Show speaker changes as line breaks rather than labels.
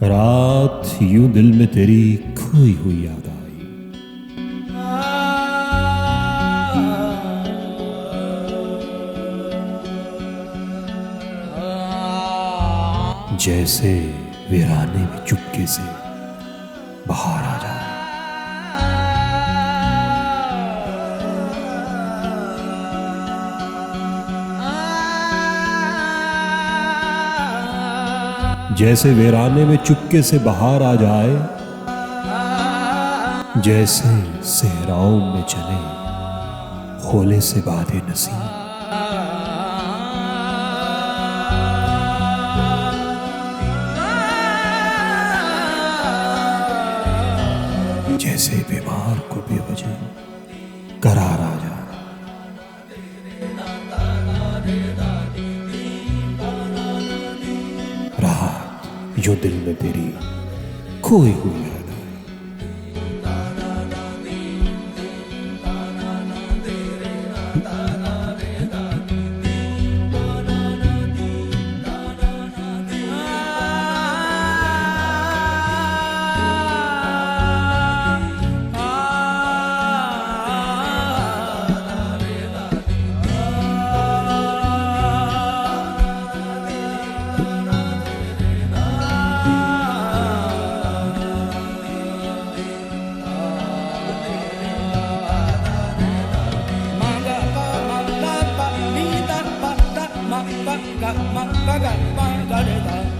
रात यूं दिल में तेरी खोई हुई याद आई। जैसे वीराने में चुपके से बाहर आ जाए। जैसे वीराने में चुपके से बाहर आ जाए, जैसे सहराओं में चले होले से बाधे नसीब। जैसे बीमार को बेवजह करार आ जाए। जो दिल में तेरी खोई हुई याद आई।
Ga ma ga ma ga re da